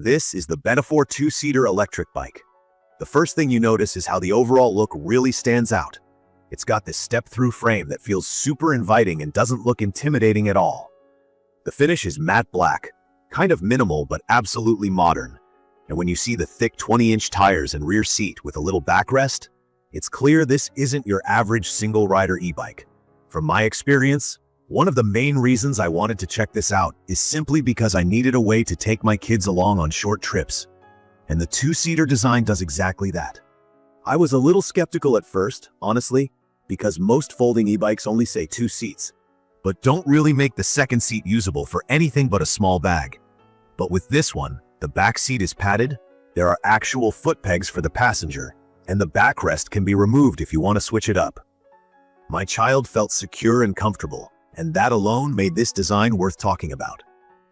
This is the BENIFORE two-seater electric bike. The first thing you notice is how the overall look really stands out. It's got this step-through frame that feels super inviting and doesn't look intimidating at all. The finish is matte black, kind of minimal but absolutely modern. And when you see the thick 20-inch tires and rear seat with a little backrest, it's clear this isn't your average single-rider e-bike. From my experience, one of the main reasons I wanted to check this out is simply because I needed a way to take my kids along on short trips. And the two-seater design does exactly that. I was a little skeptical at first, honestly, because most folding e-bikes only say 2 seats, but don't really make the second seat usable for anything but a small bag. But with this one, the back seat is padded, there are actual foot pegs for the passenger, and the backrest can be removed if you want to switch it up. My child felt secure and comfortable, and that alone made this design worth talking about.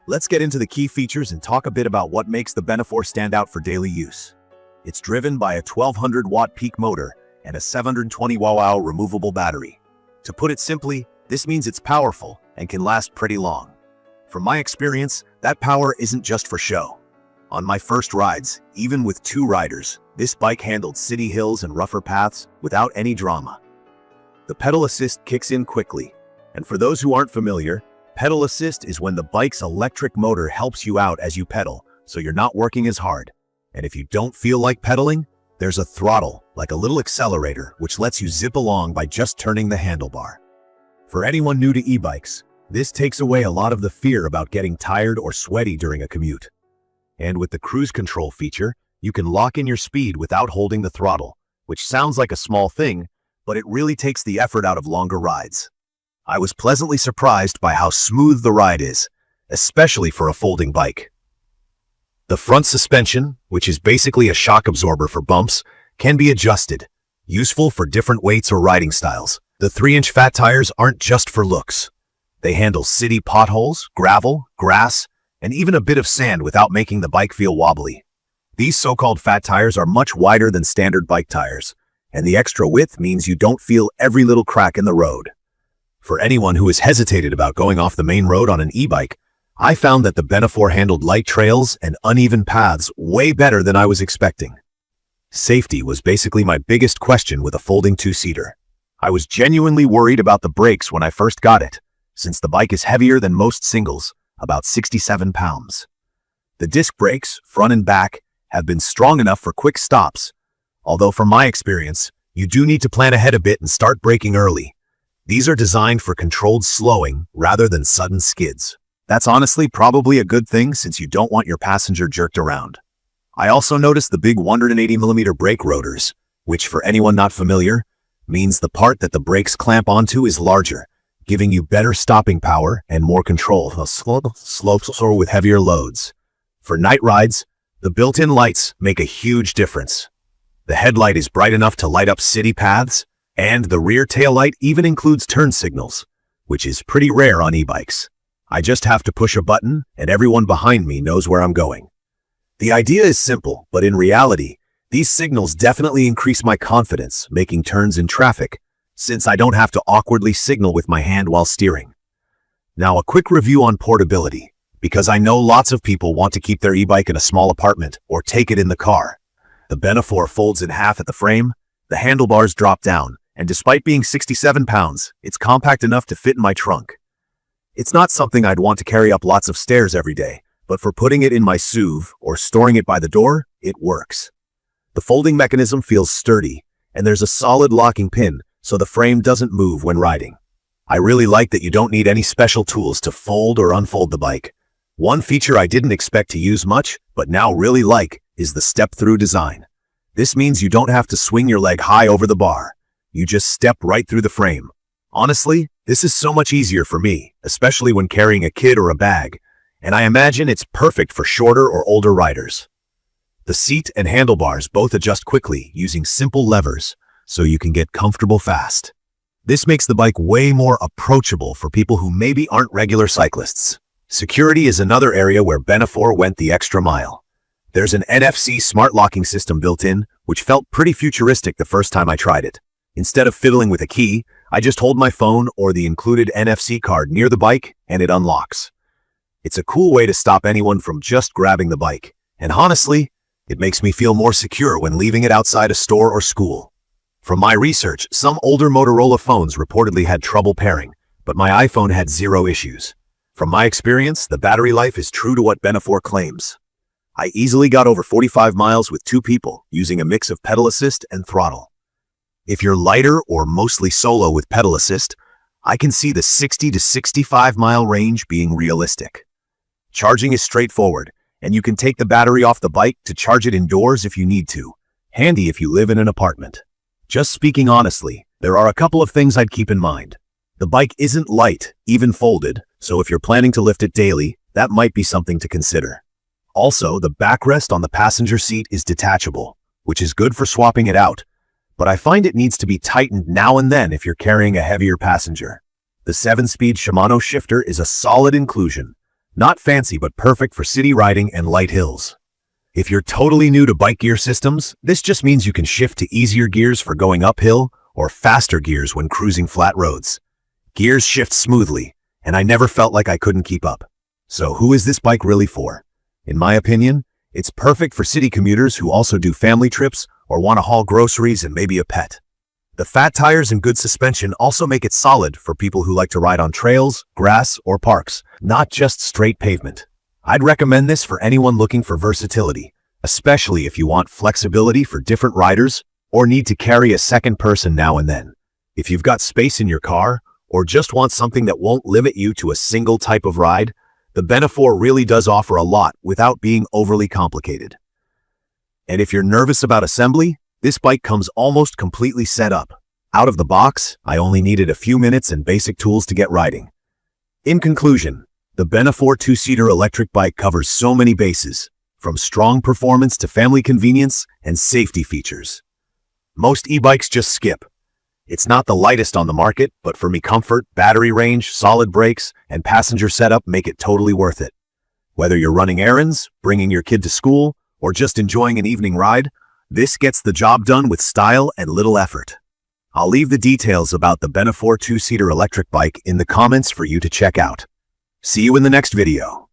Let's get into the key features and talk a bit about what makes the BENIFORE stand out for daily use. It's driven by a 1200-watt peak motor and a 720 watt-hour removable battery. To put it simply, this means it's powerful and can last pretty long. From my experience, that power isn't just for show. On my first rides, even with 2 riders, this bike handled city hills and rougher paths without any drama. The pedal assist kicks in quickly. And for those who aren't familiar, pedal assist is when the bike's electric motor helps you out as you pedal, so you're not working as hard. And if you don't feel like pedaling, there's a throttle, like a little accelerator, which lets you zip along by just turning the handlebar. For anyone new to e-bikes, this takes away a lot of the fear about getting tired or sweaty during a commute. And with the cruise control feature, you can lock in your speed without holding the throttle, which sounds like a small thing, but it really takes the effort out of longer rides. I was pleasantly surprised by how smooth the ride is, especially for a folding bike. The front suspension, which is basically a shock absorber for bumps, can be adjusted, useful for different weights or riding styles. The 3-inch fat tires aren't just for looks. They handle city potholes, gravel, grass, and even a bit of sand without making the bike feel wobbly. These so-called fat tires are much wider than standard bike tires, and the extra width means you don't feel every little crack in the road. For anyone who has hesitated about going off the main road on an e-bike, I found that the BENIFORE handled light trails and uneven paths way better than I was expecting. Safety was basically my biggest question with a folding two-seater. I was genuinely worried about the brakes when I first got it, since the bike is heavier than most singles, about 67 pounds. The disc brakes, front and back, have been strong enough for quick stops, although from my experience, you do need to plan ahead a bit and start braking early. These are designed for controlled slowing rather than sudden skids. That's honestly probably a good thing since you don't want your passenger jerked around. I also noticed the big 180mm brake rotors, which for anyone not familiar, means the part that the brakes clamp onto is larger, giving you better stopping power and more control of slopes or with heavier loads. For night rides, the built-in lights make a huge difference. The headlight is bright enough to light up city paths, and the rear taillight even includes turn signals, which is pretty rare on e-bikes. I just have to push a button and everyone behind me knows where I'm going. The idea is simple, but in reality, these signals definitely increase my confidence making turns in traffic, since I don't have to awkwardly signal with my hand while steering. Now a quick review on portability, because I know lots of people want to keep their e-bike in a small apartment or take it in the car. The BENIFORE folds in half at the frame, the handlebars drop down, and despite being 67 pounds, it's compact enough to fit in my trunk. It's not something I'd want to carry up lots of stairs every day, but for putting it in my SUV or storing it by the door, it works. The folding mechanism feels sturdy, and there's a solid locking pin, so the frame doesn't move when riding. I really like that you don't need any special tools to fold or unfold the bike. One feature I didn't expect to use much, but now really like, is the step-through design. This means you don't have to swing your leg high over the bar. You just step right through the frame. Honestly, this is so much easier for me, especially when carrying a kid or a bag, and I imagine it's perfect for shorter or older riders. The seat and handlebars both adjust quickly using simple levers, so you can get comfortable fast. This makes the bike way more approachable for people who maybe aren't regular cyclists. Security is another area where BENIFORE went the extra mile. There's an NFC smart locking system built in, which felt pretty futuristic the first time I tried it. Instead of fiddling with a key, I just hold my phone or the included NFC card near the bike and it unlocks. It's a cool way to stop anyone from just grabbing the bike, And honestly, it makes me feel more secure when leaving it outside a store or school. From my research, some older Motorola phones reportedly had trouble pairing, but my iPhone had zero issues. From my experience, the battery life is true to what BENIFORE claims. I easily got over 45 miles with 2 people using a mix of pedal assist and throttle. If you're lighter or mostly solo with pedal assist, I can see the 60 to 65 mile range being realistic. Charging is straightforward, and you can take the battery off the bike to charge it indoors if you need to. Handy if you live in an apartment. Just speaking honestly, there are a couple of things I'd keep in mind. The bike isn't light, even folded, so if you're planning to lift it daily, that might be something to consider. Also, the backrest on the passenger seat is detachable, which is good for swapping it out, but I find it needs to be tightened now and then if you're carrying a heavier passenger. The 7-speed Shimano shifter is a solid inclusion, not fancy but perfect for city riding and light hills. If you're totally new to bike gear systems, this just means you can shift to easier gears for going uphill or faster gears when cruising flat roads. Gears shift smoothly, and I never felt like I couldn't keep up. So who is this bike really for? In my opinion, it's perfect for city commuters who also do family trips or want to haul groceries and maybe a pet. The fat tires and good suspension also make it solid for people who like to ride on trails, grass, or parks, not just straight pavement. I'd recommend this for anyone looking for versatility, especially if you want flexibility for different riders or need to carry a second person now and then. If you've got space in your car or just want something that won't limit you to a single type of ride, the BENIFORE really does offer a lot without being overly complicated. And if you're nervous about assembly, this bike comes almost completely set up. Out of the box, I only needed a few minutes and basic tools to get riding. In conclusion, the BENIFORE 2-seater electric bike covers so many bases, from strong performance to family convenience and safety features. Most e-bikes just skip. It's not the lightest on the market, but for me comfort, battery range, solid brakes, and passenger setup make it totally worth it. Whether you're running errands, bringing your kid to school, or just enjoying an evening ride, this gets the job done with style and little effort. I'll leave the details about the BENIFORE 2-seater electric bike in the comments for you to check out. See you in the next video.